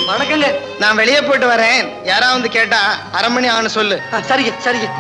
வணக்கங்க. நான் வெளியே போயிட்டு வரேன். யாராவது கேட்டா 1/2 மணி ஆகணும் சொல்லு. சரிங்க சரிங்க.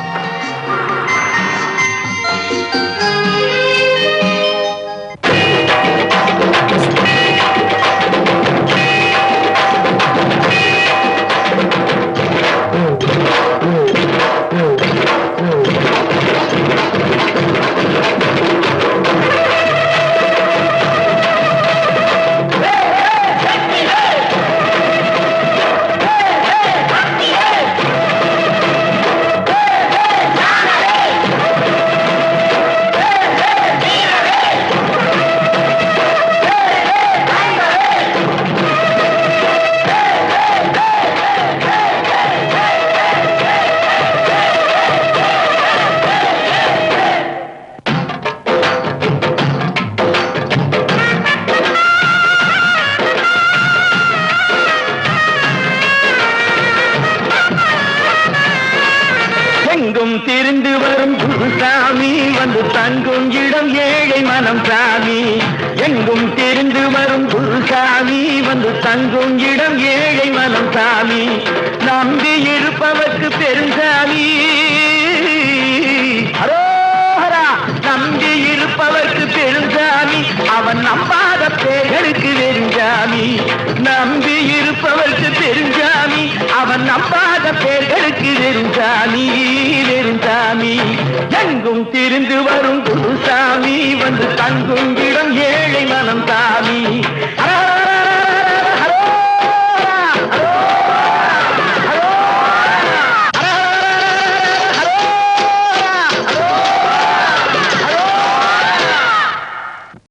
திரிந்து வரும் குருசாமி வந்து தங்கும் இடம் ஏழை மனம் சாமி. எங்கும் திரிந்து வரும் குருசாமி வந்து தங்கும் இடம் ஏழை மனம் சாமி. நம்பி இருப்பவர்க்கு பெருசாமி. அரோஹரா. நம்பி இருப்பவர்க்கு பெருசாமி. அவன் நம்பாத பேர்களுக்கு வெறுஞ்சாமி. நம்பி இருப்பவர்க்கு பெருஞ்சாமி. அவன் நம்பாத பேர்களுக்கு வெறுஞ்சாமி. வெறுஞ்சாமி. எங்கும் திரிந்து வரும் குருசாமி வந்து தங்கும் இடம் ஏழை மனம் சாமி.